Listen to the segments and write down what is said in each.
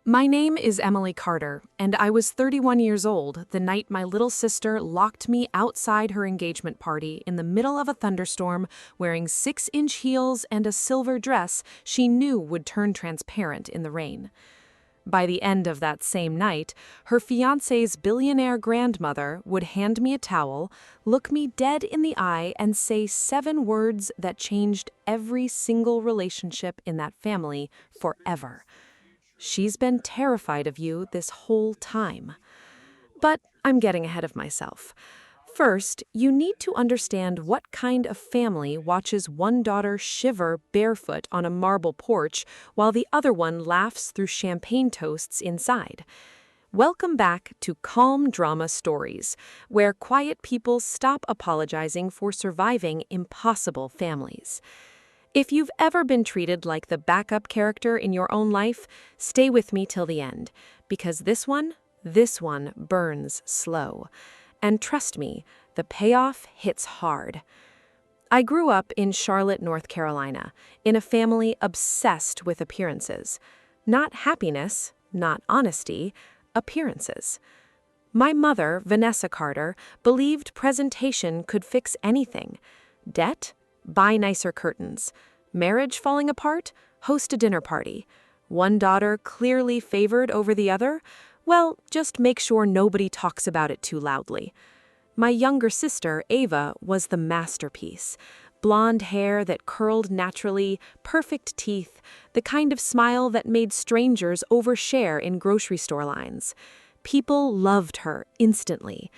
My name is Emily Carter, and I was 31 years old the night my little sister locked me outside her engagement party in the middle of a thunderstorm wearing 6-inch heels and a silver dress she knew would turn transparent in the rain. By the end of that same night, her fiancé's billionaire grandmother would hand me a towel, look me dead in the eye, and say 7 words that changed every single relationship in that family forever. She's been terrified of you this whole time. But I'm getting ahead of myself. First, you need to understand what kind of family watches one daughter shiver barefoot on a marble porch while the other one laughs through champagne toasts inside. Welcome back to Calm Drama Stories, where quiet people stop apologizing for surviving impossible families. If you've ever been treated like the backup character in your own life, stay with me till the end, because this one burns slow. And trust me, the payoff hits hard. I grew up in Charlotte, North Carolina, in a family obsessed with appearances. Not happiness, not honesty, appearances. My mother, Vanessa Carter, believed presentation could fix anything. Debt? Buy nicer curtains. Marriage falling apart? Host a dinner party. One daughter clearly favored over the other? Well, just make sure nobody talks about it too loudly. My younger sister, Ava, was the masterpiece. Blonde hair that curled naturally, perfect teeth, the kind of smile that made strangers overshare in grocery store lines. People loved her instantly.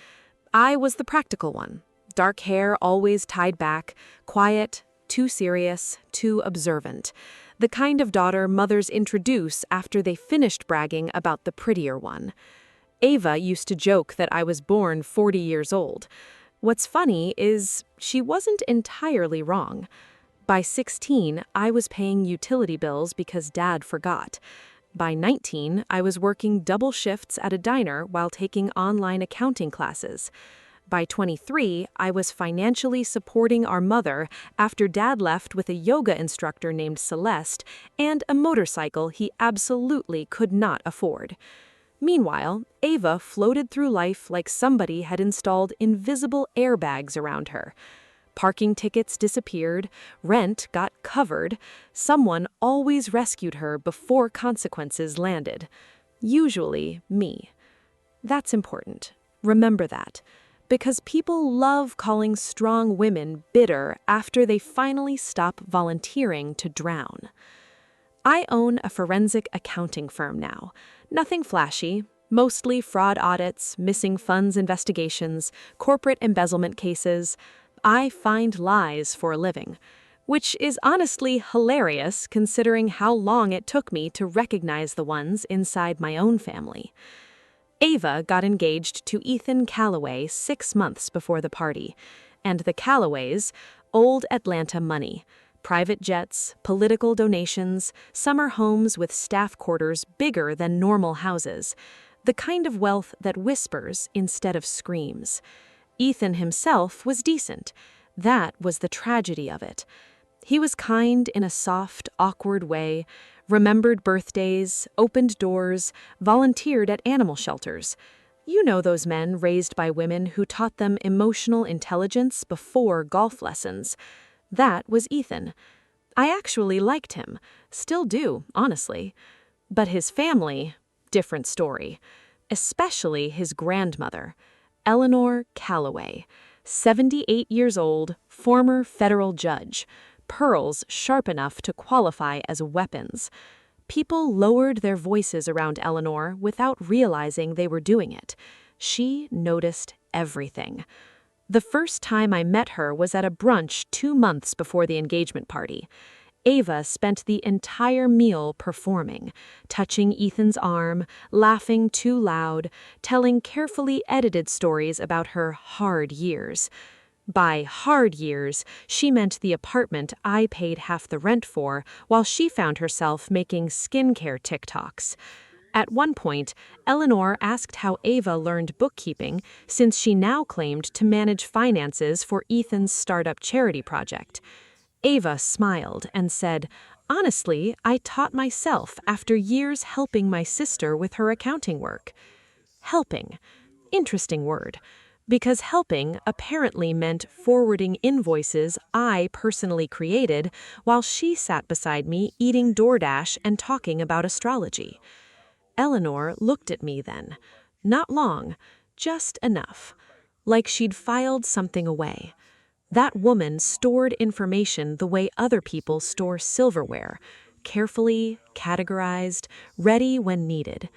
I was the practical one. Dark hair always tied back, quiet, too serious, too observant. The kind of daughter mothers introduce after they finished bragging about the prettier one. Ava used to joke that I was born 40 years old. What's funny is she wasn't entirely wrong. By 16, I was paying utility bills because Dad forgot. By 19, I was working double shifts at a diner while taking online accounting classes. By 23, I was financially supporting our mother after Dad left with a yoga instructor named Celeste and a motorcycle he absolutely could not afford. Meanwhile, Ava floated through life like somebody had installed invisible airbags around her. Parking tickets disappeared, rent got covered, someone always rescued her before consequences landed. Usually me. That's important. Remember that. Because people love calling strong women bitter after they finally stop volunteering to drown. I own a forensic accounting firm now. Nothing flashy, mostly fraud audits, missing funds investigations, corporate embezzlement cases. I find lies for a living, which is honestly hilarious considering how long it took me to recognize the ones inside my own family. Ava got engaged to Ethan Calloway 6 months before the party, and the Calloways, old Atlanta money, private jets, political donations, summer homes with staff quarters bigger than normal houses, the kind of wealth that whispers instead of screams. Ethan himself was decent. That was the tragedy of it. He was kind in a soft, awkward way, remembered birthdays, opened doors, volunteered at animal shelters. You know those men raised by women who taught them emotional intelligence before golf lessons. That was Ethan. I actually liked him. Still do, honestly. But his family, different story. Especially his grandmother, Eleanor Calloway, 78 years old, former federal judge. Pearls sharp enough to qualify as weapons. People lowered their voices around Eleanor without realizing they were doing it. She noticed everything. The first time I met her was at a brunch 2 months before the engagement party. Ava spent the entire meal performing, touching Ethan's arm, laughing too loud, telling carefully edited stories about her hard years. By hard years, she meant the apartment I paid half the rent for while she found herself making skincare TikToks. At one point, Eleanor asked how Ava learned bookkeeping since she now claimed to manage finances for Ethan's startup charity project. Ava smiled and said, Honestly, I taught myself after years helping my sister with her accounting work. Helping. Interesting word. Because helping apparently meant forwarding invoices I personally created while she sat beside me eating DoorDash and talking about astrology. Eleanor looked at me then. Not long, just enough. Like she'd filed something away. That woman stored information the way other people store silverware, carefully, categorized, ready when needed.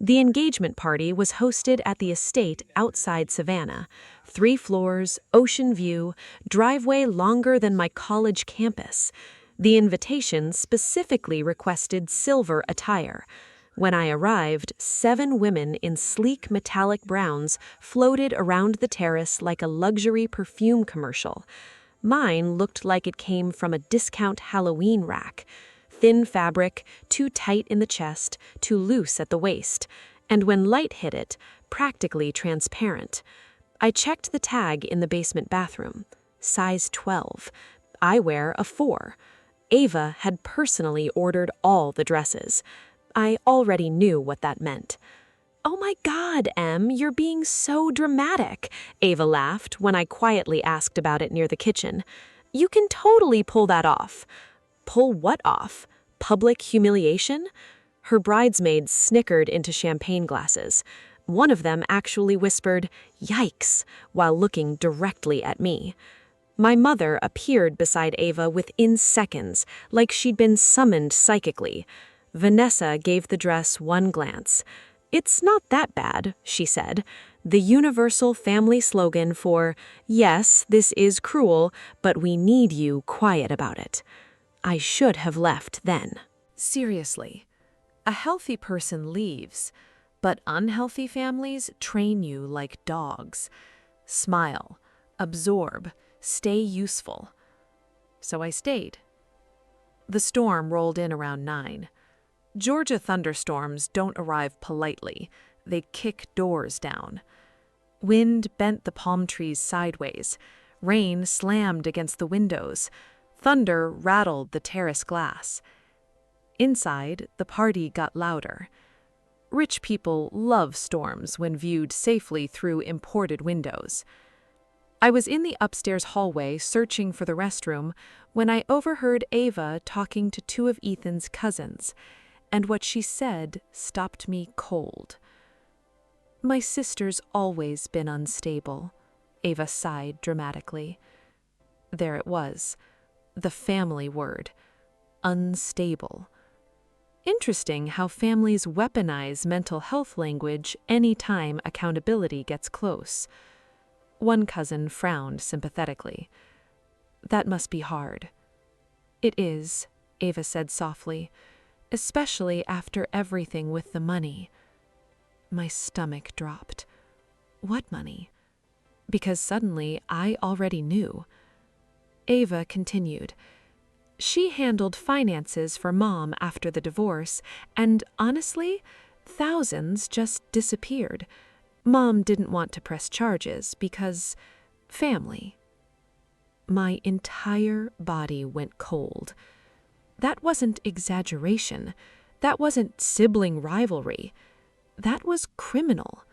The engagement party was hosted at the estate outside Savannah. 3 floors, ocean view, driveway longer than my college campus. The invitation specifically requested silver attire. When I arrived, 7 women in sleek metallic browns floated around the terrace like a luxury perfume commercial. Mine looked like it came from a discount Halloween rack. Thin fabric, too tight in the chest, too loose at the waist, and when light hit it, practically transparent. I checked the tag in the basement bathroom. Size 12. I wear a 4. Ava had personally ordered all the dresses. I already knew what that meant. "Oh my God, Em, you're being so dramatic," Ava laughed when I quietly asked about it near the kitchen. "You can totally pull that off." Pull what off? Public humiliation? Her bridesmaids snickered into champagne glasses. One of them actually whispered, "Yikes," while looking directly at me. My mother appeared beside Ava within seconds, like she'd been summoned psychically. Vanessa gave the dress one glance. "It's not that bad," she said. The universal family slogan for, "Yes, this is cruel, but we need you quiet about it." I should have left then. Seriously, a healthy person leaves, but unhealthy families train you like dogs. Smile, absorb, stay useful. So I stayed. The storm rolled in around 9. Georgia thunderstorms don't arrive politely. They kick doors down. Wind bent the palm trees sideways. Rain slammed against the windows. Thunder rattled the terrace glass. Inside, the party got louder. Rich people love storms when viewed safely through imported windows. I was in the upstairs hallway searching for the restroom when I overheard Ava talking to 2 of Ethan's cousins, and what she said stopped me cold. "My sister's always been unstable," Ava sighed dramatically. There it was. The family word. Unstable. Interesting how families weaponize mental health language any time accountability gets close. One cousin frowned sympathetically. "That must be hard." "It is," Ava said softly, "especially after everything with the money." My stomach dropped. What money? Because suddenly I already knew. Ava continued. "She handled finances for Mom after the divorce, and honestly, thousands just disappeared. Mom didn't want to press charges because family." My entire body went cold. That wasn't exaggeration. That wasn't sibling rivalry. That was criminal.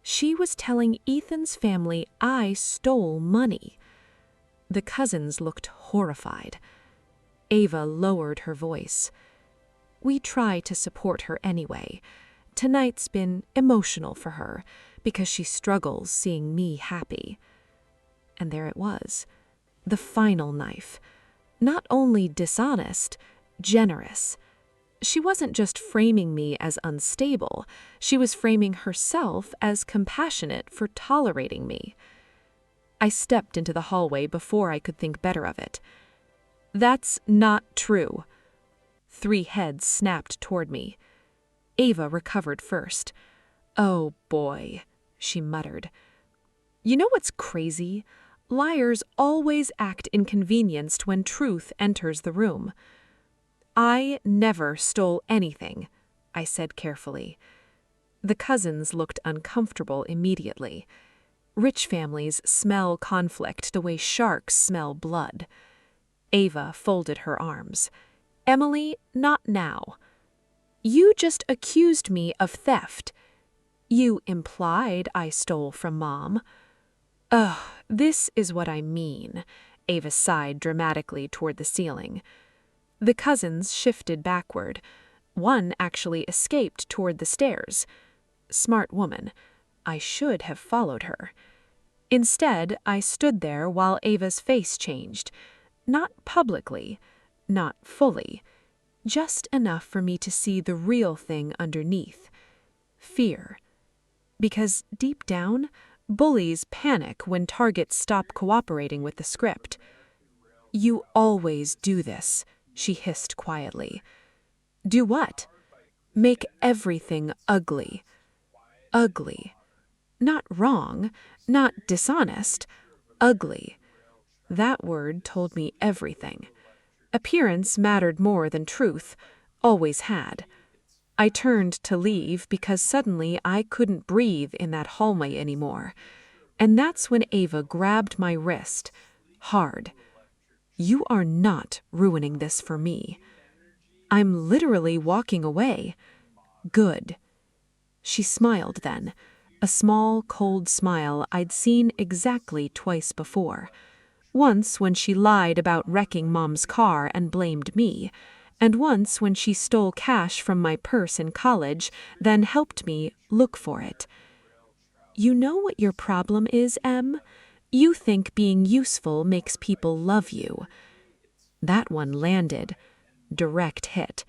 She was telling Ethan's family I stole money. The cousins looked horrified. Ava lowered her voice. "We try to support her anyway. Tonight's been emotional for her because she struggles seeing me happy." And there it was. The final knife. Not only dishonest, generous. She wasn't just framing me as unstable, she was framing herself as compassionate for tolerating me. I stepped into the hallway before I could think better of it. "That's not true." 3 heads snapped toward me. Ava recovered first. "Oh boy," she muttered. "You know what's crazy? Liars always act inconvenienced when truth enters the room." "I never stole anything," I said carefully. The cousins looked uncomfortable immediately. Rich families smell conflict the way sharks smell blood. Ava folded her arms. Emily, not now. You just accused me of theft. You implied I stole from Mom. Ugh, this is what I mean. Ava sighed dramatically toward the ceiling. The cousins shifted backward. One actually escaped toward the stairs. Smart woman. I should have followed her. Instead, I stood there while Ava's face changed. Not publicly, not fully, just enough for me to see the real thing underneath. Fear. Because deep down, bullies panic when targets stop cooperating with the script. You always do this, she hissed quietly. Do what? Make everything ugly. Ugly. Not wrong, not dishonest. Ugly. That word told me everything. Appearance mattered more than truth, always had. I turned to leave because suddenly I couldn't breathe in that hallway anymore. And that's when Ava grabbed my wrist, hard. You are not ruining this for me. I'm literally walking away. Good. She smiled then, a small, cold smile I'd seen exactly twice before. Once when she lied about wrecking Mom's car and blamed me, and once when she stole cash from my purse in college, then helped me look for it. You know what your problem is, Em? You think being useful makes people love you. That one landed. Direct hit.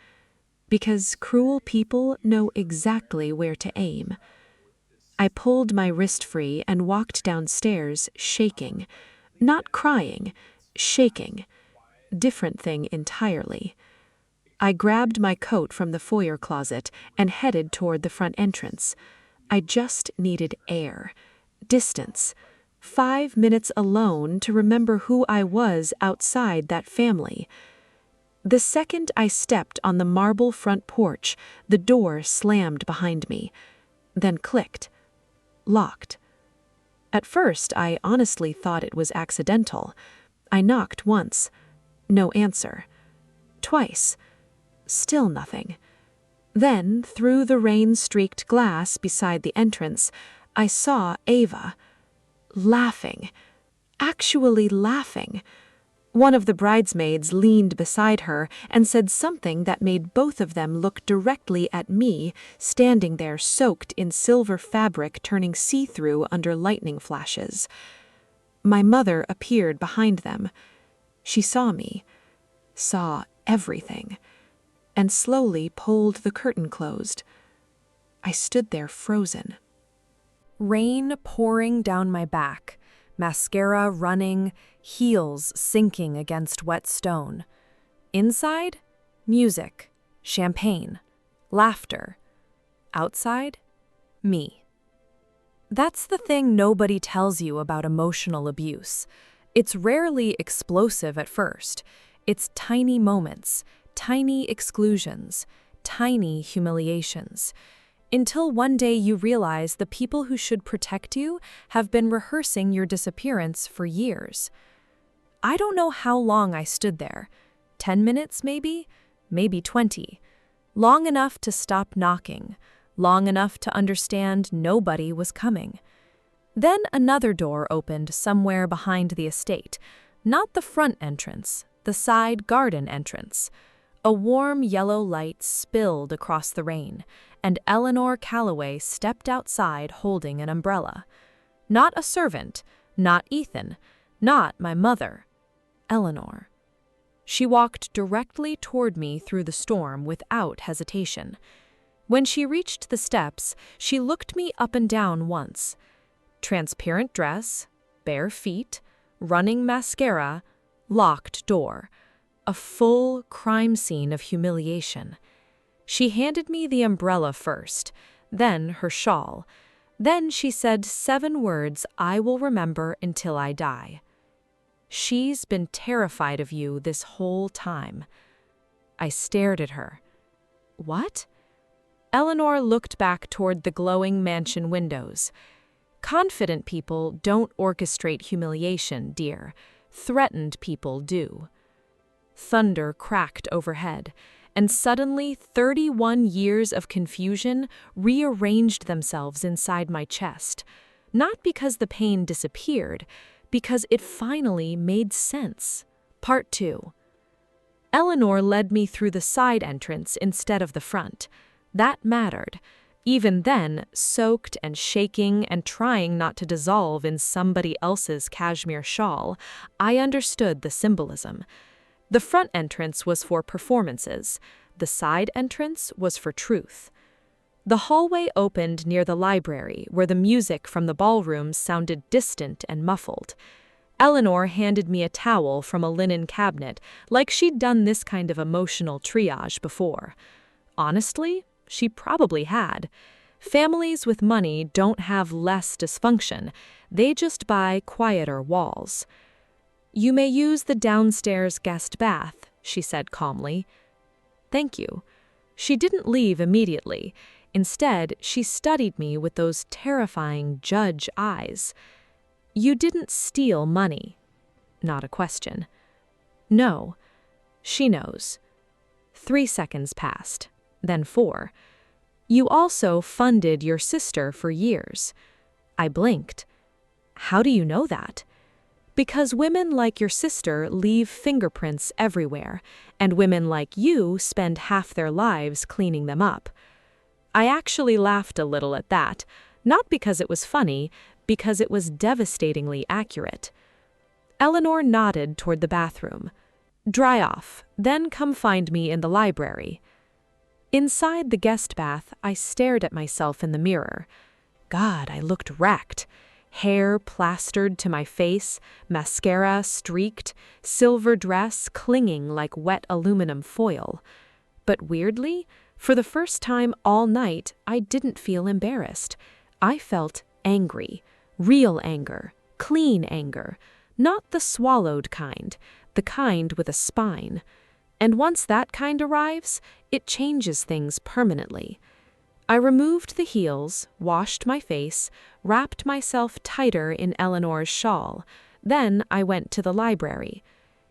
Because cruel people know exactly where to aim. I pulled my wrist free and walked downstairs, shaking. Not crying, shaking. Different thing entirely. I grabbed my coat from the foyer closet and headed toward the front entrance. I just needed air, distance, 5 minutes alone to remember who I was outside that family. The second I stepped on the marble front porch, the door slammed behind me, then clicked, locked. At first, I honestly thought it was accidental. I knocked once, no answer. Twice, still nothing. Then, through the rain-streaked glass beside the entrance, I saw Ava, laughing, actually laughing. One of the bridesmaids leaned beside her and said something that made both of them look directly at me, standing there soaked in silver fabric turning see-through under lightning flashes. My mother appeared behind them. She saw me, saw everything, and slowly pulled the curtain closed. I stood there frozen. Rain pouring down my back, mascara running, heels sinking against wet stone. Inside, music, champagne, laughter. Outside, me. That's the thing nobody tells you about emotional abuse. It's rarely explosive at first. It's tiny moments, tiny exclusions, tiny humiliations. Until one day you realize the people who should protect you have been rehearsing your disappearance for years. I don't know how long I stood there. 10 minutes, maybe? Maybe 20. Long enough to stop knocking. Long enough to understand nobody was coming. Then another door opened somewhere behind the estate. Not the front entrance, the side garden entrance. A warm yellow light spilled across the rain, and Eleanor Calloway stepped outside holding an umbrella. Not a servant, not Ethan, not my mother. Eleanor. She walked directly toward me through the storm without hesitation. When she reached the steps, she looked me up and down once. Transparent dress, bare feet, running mascara, locked door. A full crime scene of humiliation. She handed me the umbrella first, then her shawl. Then she said 7 words I will remember until I die. She's been terrified of you this whole time. I stared at her. What? Eleanor looked back toward the glowing mansion windows. Confident people don't orchestrate humiliation, dear. Threatened people do. Thunder cracked overhead, and suddenly 31 years of confusion rearranged themselves inside my chest. Not because the pain disappeared, because it finally made sense. Part 2. Eleanor led me through the side entrance instead of the front. That mattered. Even then, soaked and shaking and trying not to dissolve in somebody else's cashmere shawl, I understood the symbolism. The front entrance was for performances. The side entrance was for truth. The hallway opened near the library, where the music from the ballroom sounded distant and muffled. Eleanor handed me a towel from a linen cabinet, like she'd done this kind of emotional triage before. Honestly, she probably had. Families with money don't have less dysfunction. They just buy quieter walls. "You may use the downstairs guest bath," she said calmly. "Thank you." She didn't leave immediately. Instead, she studied me with those terrifying judge eyes. "You didn't steal money." Not a question. "No." She knows. 3 seconds passed, then 4. "You also funded your sister for years." I blinked. "How do you know that?" "Because women like your sister leave fingerprints everywhere, and women like you spend half their lives cleaning them up." I actually laughed a little at that, not because it was funny, because it was devastatingly accurate. Eleanor nodded toward the bathroom. "Dry off, then come find me in the library." Inside the guest bath, I stared at myself in the mirror. God, I looked wrecked. Hair plastered to my face, mascara streaked, silver dress clinging like wet aluminum foil. But weirdly, for the first time all night, I didn't feel embarrassed. I felt angry. Real anger. Clean anger. Not the swallowed kind. The kind with a spine. And once that kind arrives, it changes things permanently. I removed the heels, washed my face, wrapped myself tighter in Eleanor's shawl. Then I went to the library.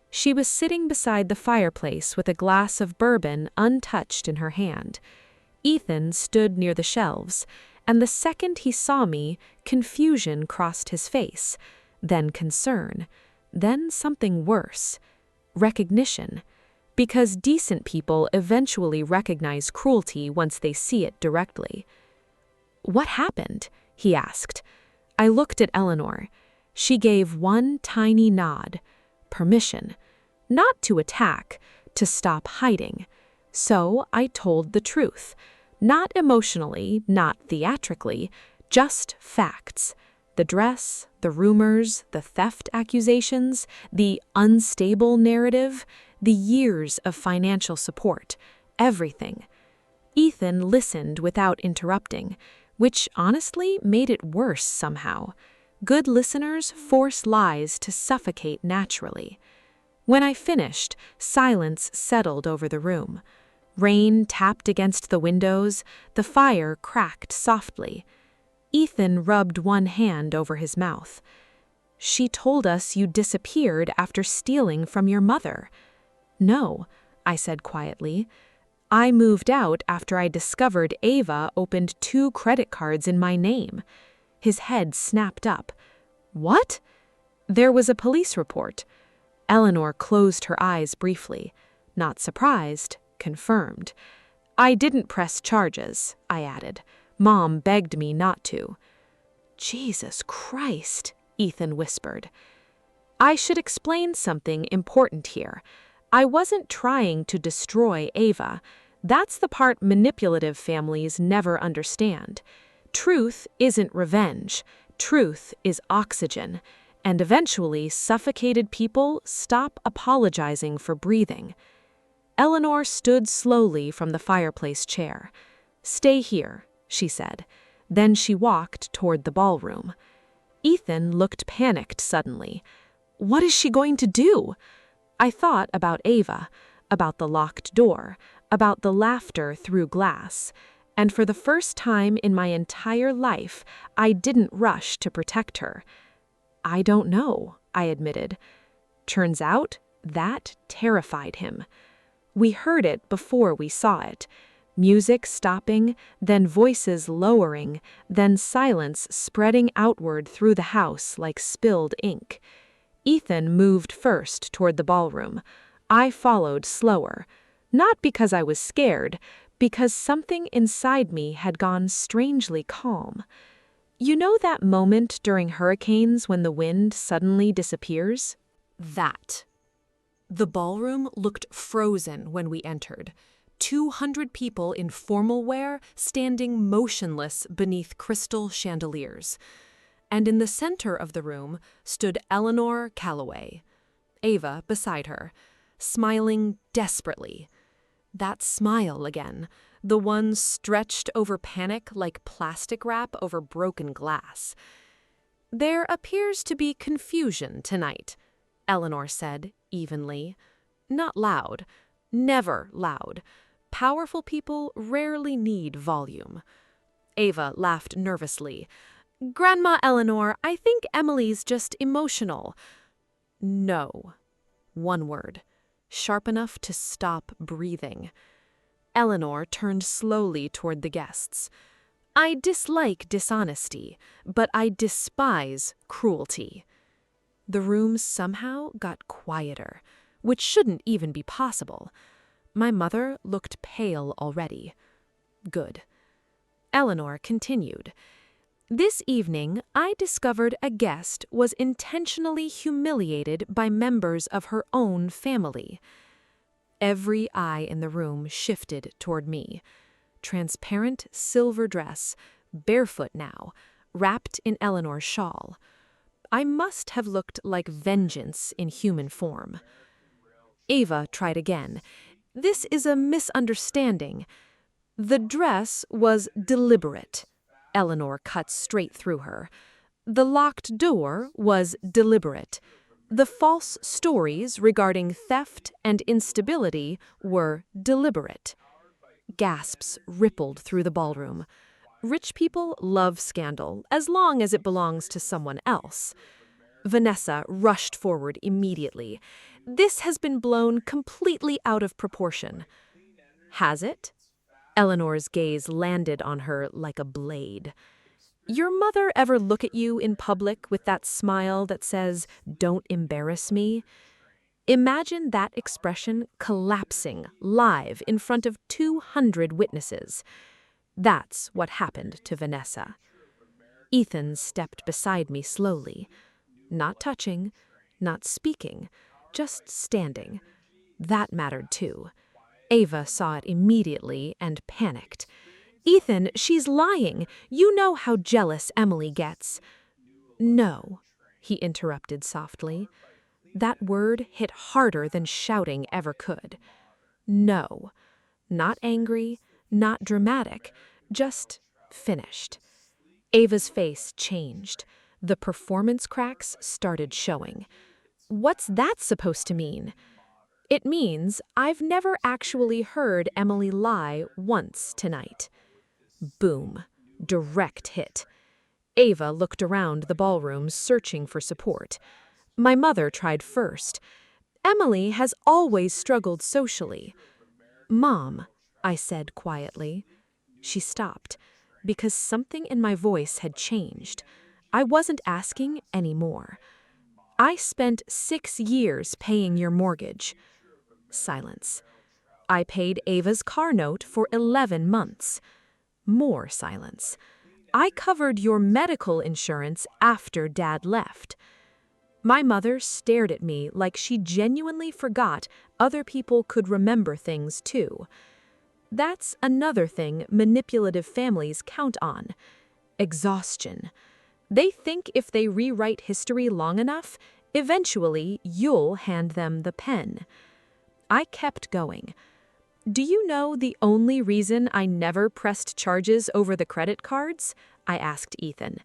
She was sitting beside the fireplace with a glass of bourbon untouched in her hand. Ethan stood near the shelves, and the second he saw me, confusion crossed his face, then concern, then something worse. Recognition. Because decent people eventually recognize cruelty once they see it directly. "What happened?" he asked. I looked at Eleanor. She gave one tiny nod. Permission. Not to attack, to stop hiding. So I told the truth. Not emotionally, not theatrically, just facts. The dress, the rumors, the theft accusations, the unstable narrative, the years of financial support, everything. Ethan listened without interrupting, which honestly made it worse somehow. Good listeners force lies to suffocate naturally. When I finished, silence settled over the room. Rain tapped against the windows, the fire cracked softly. Ethan rubbed one hand over his mouth. "She told us you disappeared after stealing from your mother." "No," I said quietly. "I moved out after I discovered Ava opened 2 credit cards in my name." His head snapped up. "What?" "There was a police report." Eleanor closed her eyes briefly. Not surprised, confirmed. "I didn't press charges," I added. "Mom begged me not to." "Jesus Christ," Ethan whispered. I should explain something important here. I wasn't trying to destroy Ava. That's the part manipulative families never understand. Truth isn't revenge. Truth is oxygen. And eventually, suffocated people stop apologizing for breathing. Eleanor stood slowly from the fireplace chair. "Stay here," she said. Then she walked toward the ballroom. Ethan looked panicked suddenly. What is she going to do? I thought about Ava, about the locked door, about the laughter through glass. And for the first time in my entire life, I didn't rush to protect her. "I don't know," I admitted. "Turns out, That terrified him. We heard it before we saw it. Music stopping, then voices lowering, then silence spreading outward through the house like spilled ink. Ethan moved first toward the ballroom. I followed slower. Not because I was scared, because something inside me had gone strangely calm. You know that moment during hurricanes when the wind suddenly disappears? That. The ballroom looked frozen when we entered. 200 people in formal wear standing motionless beneath crystal chandeliers. And in the center of the room stood Eleanor Calloway, Ava beside her, smiling desperately. That smile again, the one stretched over panic like plastic wrap over broken glass. "There appears to be confusion tonight," Eleanor said evenly. Not loud, never loud. Powerful people rarely need volume. Ava laughed nervously. "Grandma Eleanor, I think Emily's just emotional." "No." One word, sharp enough to stop breathing. Eleanor turned slowly toward the guests. "I dislike dishonesty, but I despise cruelty." The room somehow got quieter, which shouldn't even be possible. My mother looked pale already. Good. Eleanor continued. "This evening, I discovered a guest was intentionally humiliated by members of her own family." Every eye in the room shifted toward me. Transparent silver dress, barefoot now, wrapped in Eleanor's shawl. I must have looked like vengeance in human form. Ava tried again. "This is a misunderstanding." "The dress was deliberate." Eleanor cut straight through her. "The locked door was deliberate. The false stories regarding theft and instability were deliberate." Gasps rippled through the ballroom. Rich people love scandal, as long as it belongs to someone else. Vanessa rushed forward immediately. "This has been blown completely out of proportion." "Has it?" Eleanor's gaze landed on her like a blade. "Your mother ever look at you in public with that smile that says, 'Don't embarrass me'? Imagine that expression collapsing live in front of 200 witnesses. That's what happened to Vanessa." Ethan stepped beside me slowly. Not touching, not speaking, just standing. That mattered too. Ava saw it immediately and panicked. "Ethan, she's lying. You know how jealous Emily gets." "No," he interrupted softly. That word hit harder than shouting ever could. "No." Not angry, not dramatic, just finished. Ava's face changed. The performance cracks started showing. "What's that supposed to mean?" "It means I've never actually heard Emily lie once tonight." Boom. Direct hit. Ava looked around the ballroom, searching for support. My mother tried first. "Emily has always struggled socially." "Mom," I said quietly. She stopped, because something in my voice had changed. I wasn't asking anymore. "I spent 6 years paying your mortgage." Silence. "I paid Ava's car note for 11 months." More silence. "I covered your medical insurance after Dad left." My mother stared at me like she genuinely forgot other people could remember things too. That's another thing manipulative families count on. Exhaustion. They think if they rewrite history long enough, eventually you'll hand them the pen. I kept going. "Do you know the only reason I never pressed charges over the credit cards?" I asked Ethan.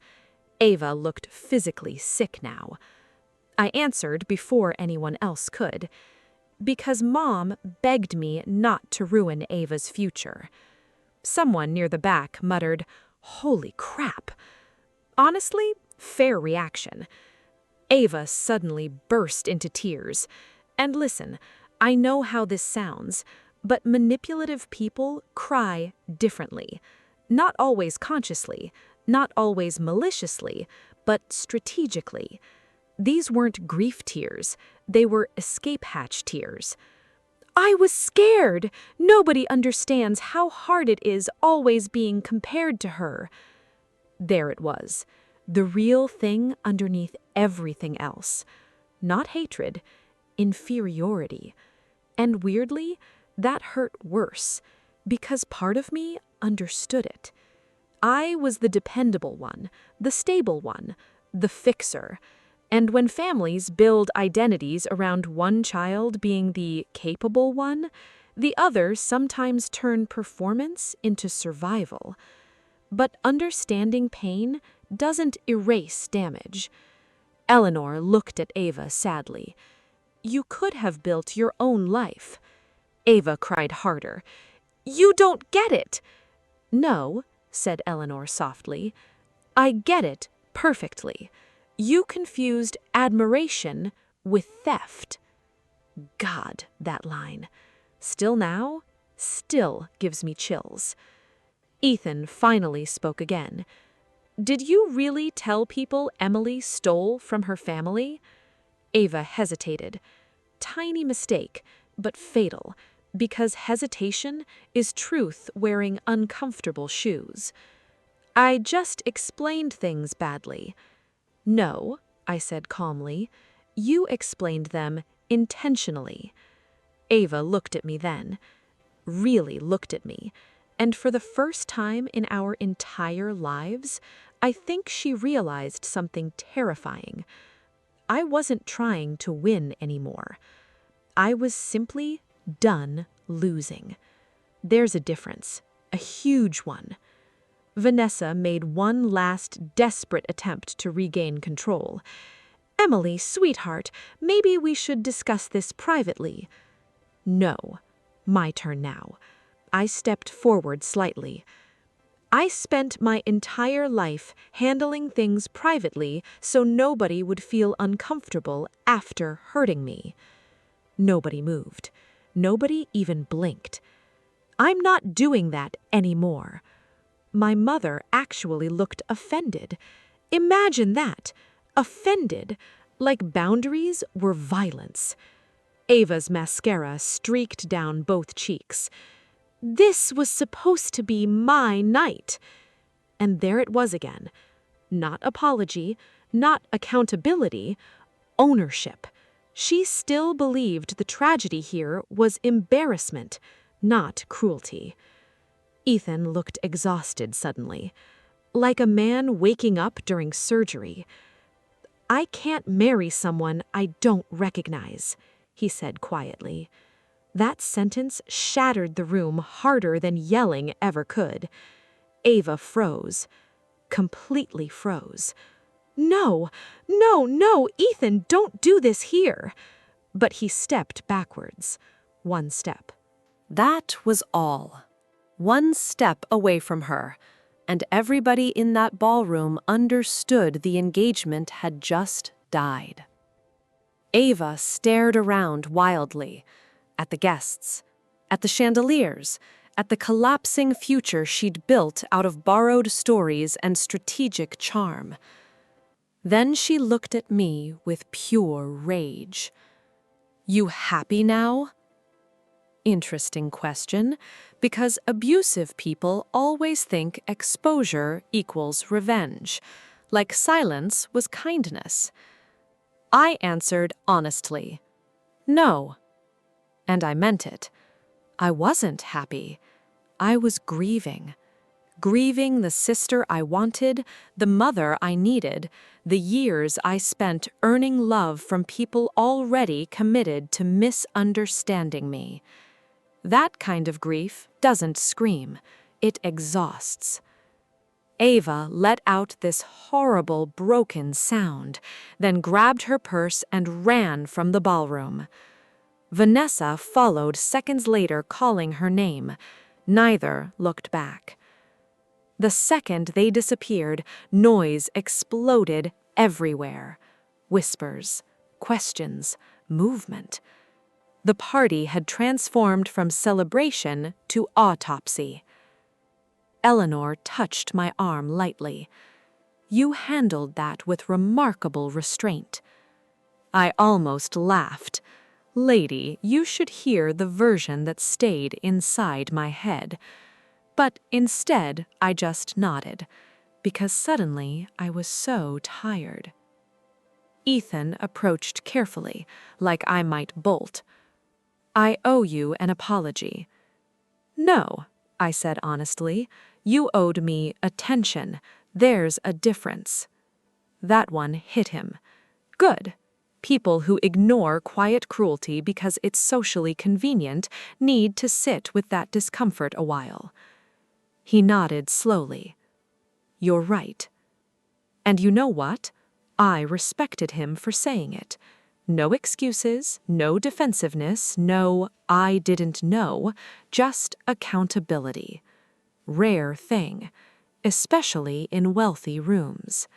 Ava looked physically sick now. I answered before anyone else could. "Because Mom begged me not to ruin Ava's future." Someone near the back muttered, "Holy crap." Honestly, fair reaction. Ava suddenly burst into tears. And listen, I know how this sounds, but manipulative people cry differently. Not always consciously, not always maliciously, but strategically. These weren't grief tears, they were escape hatch tears. I was scared. Nobody understands how hard it is always being compared to her. There it was, the real thing underneath everything else. Not hatred, inferiority. And weirdly, that hurt worse, because part of me understood it. I was the dependable one, the stable one, the fixer. And when families build identities around one child being the capable one, the others sometimes turn performance into survival. But understanding pain doesn't erase damage. Eleanor looked at Ava sadly. You could have built your own life. Ava cried harder. You don't get it. No, said Eleanor softly. I get it perfectly. You confused admiration with theft. God, that line. Still now, still gives me chills. Ethan finally spoke again. Did you really tell people Emily stole from her family? Ava hesitated. Tiny mistake, but fatal, because hesitation is truth wearing uncomfortable shoes. I just explained things badly. No, I said calmly. You explained them intentionally. Ava looked at me then, really looked at me, and for the first time in our entire lives, I think she realized something terrifying. I wasn't trying to win anymore. I was simply done losing. There's a difference, a huge one. Vanessa made one last desperate attempt to regain control. Emily, sweetheart, maybe we should discuss this privately. No. My turn now. I stepped forward slightly. I spent my entire life handling things privately so nobody would feel uncomfortable after hurting me. Nobody moved. Nobody even blinked. I'm not doing that anymore. My mother actually looked offended. Imagine that. Offended, like boundaries were violence. Ava's mascara streaked down both cheeks. This was supposed to be my night. And there it was again. Not apology, not accountability, ownership. She still believed the tragedy here was embarrassment, not cruelty. Ethan looked exhausted suddenly, like a man waking up during surgery. I can't marry someone I don't recognize, he said quietly. That sentence shattered the room harder than yelling ever could. Ava froze, completely froze. No, no, no, Ethan, don't do this here. But he stepped backwards, one step. That was all. One step away from her, and everybody in that ballroom understood the engagement had just died. Ava stared around wildly, at the guests, at the chandeliers, at the collapsing future she'd built out of borrowed stories and strategic charm. Then she looked at me with pure rage. You happy now? Interesting question, because abusive people always think exposure equals revenge, like silence was kindness. I answered honestly, no. And I meant it. I wasn't happy. I was grieving. Grieving the sister I wanted, the mother I needed, the years I spent earning love from people already committed to misunderstanding me. That kind of grief doesn't scream, it exhausts. Ava let out this horrible, broken sound, then grabbed her purse and ran from the ballroom. Vanessa followed seconds later, calling her name. Neither looked back. The second they disappeared, noise exploded everywhere. Whispers, questions, movement. The party had transformed from celebration to autopsy. Eleanor touched my arm lightly. You handled that with remarkable restraint. I almost laughed. Lady, you should hear the version that stayed inside my head. But instead, I just nodded, because suddenly I was so tired. Ethan approached carefully, like I might bolt. I owe you an apology. No, I said honestly. You owed me attention. There's a difference. That one hit him. Good. People who ignore quiet cruelty because it's socially convenient need to sit with that discomfort a while. He nodded slowly. You're right. And you know what? I respected him for saying it. No excuses, no defensiveness, no "I didn't know," just accountability. Rare thing, especially in wealthy rooms.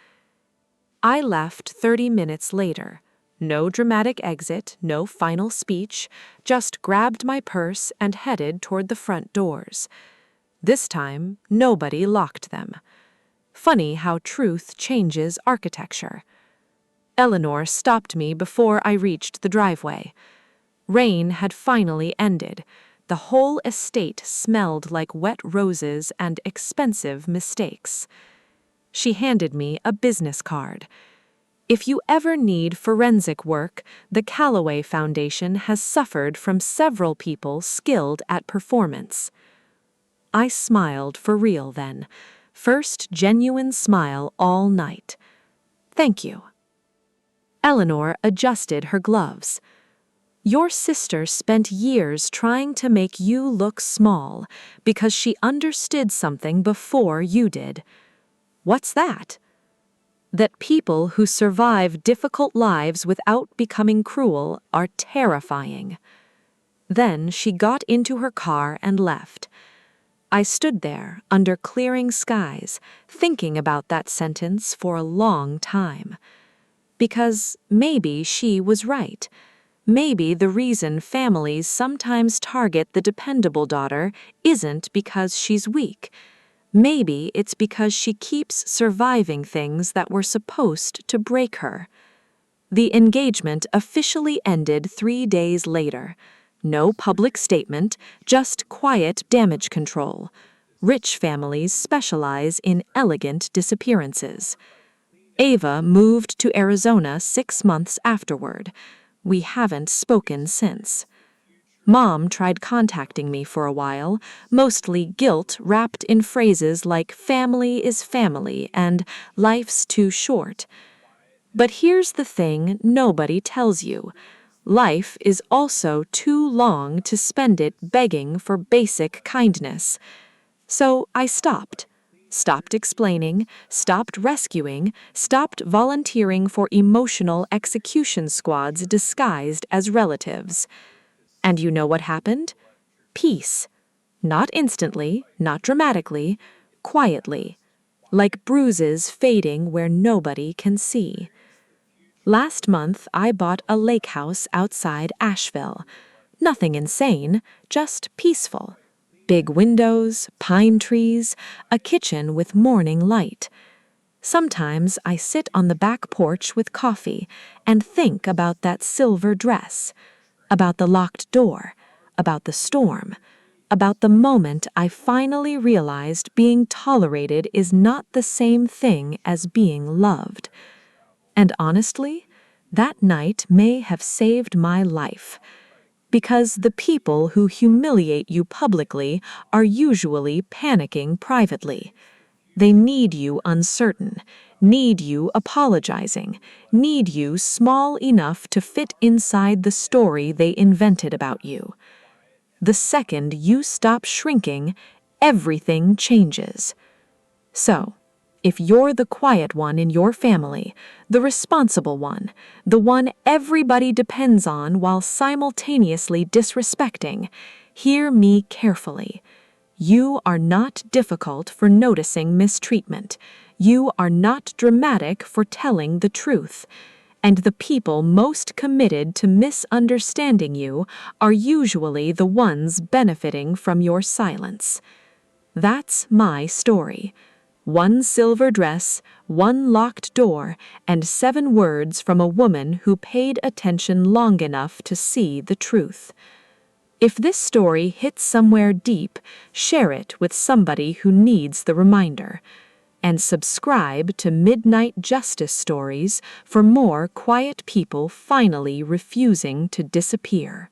I left 30 minutes later. No dramatic exit, no final speech, just grabbed my purse and headed toward the front doors. This time, nobody locked them. Funny how truth changes architecture. Eleanor stopped me before I reached the driveway. Rain had finally ended. The whole estate smelled like wet roses and expensive mistakes. She handed me a business card. If you ever need forensic work, the Callaway Foundation has suffered from several people skilled at performance. I smiled for real then. First genuine smile all night. Thank you. Eleanor adjusted her gloves. Your sister spent years trying to make you look small because she understood something before you did. What's that? That people who survive difficult lives without becoming cruel are terrifying. Then she got into her car and left. I stood there under clearing skies, thinking about that sentence for a long time. Because maybe she was right. Maybe the reason families sometimes target the dependable daughter isn't because she's weak. Maybe it's because she keeps surviving things that were supposed to break her. The engagement officially ended 3 days later. No public statement, just quiet damage control. Rich families specialize in elegant disappearances. Ava moved to Arizona 6 months afterward. We haven't spoken since. Mom tried contacting me for a while, mostly guilt wrapped in phrases like family is family and life's too short. But here's the thing nobody tells you. Life is also too long to spend it begging for basic kindness. So I stopped. Stopped explaining, stopped rescuing, stopped volunteering for emotional execution squads disguised as relatives. And you know what happened? Peace. Not instantly, not dramatically, quietly. Like bruises fading where nobody can see. Last month, I bought a lake house outside Asheville. Nothing insane, just peaceful. Big windows, pine trees, a kitchen with morning light. Sometimes I sit on the back porch with coffee and think about that silver dress, about the locked door, about the storm, about the moment I finally realized being tolerated is not the same thing as being loved. And honestly, that night may have saved my life. Because the people who humiliate you publicly are usually panicking privately. They need you uncertain, need you apologizing, need you small enough to fit inside the story they invented about you. The second you stop shrinking, everything changes. So, if you're the quiet one in your family, the responsible one, the one everybody depends on while simultaneously disrespecting, hear me carefully. You are not difficult for noticing mistreatment. You are not dramatic for telling the truth. and the people most committed to misunderstanding you are usually the ones benefiting from your silence. That's my story. One silver dress, one locked door, and 7 words from a woman who paid attention long enough to see the truth. If this story hits somewhere deep, share it with somebody who needs the reminder. And subscribe to Midnight Justice Stories for more quiet people finally refusing to disappear.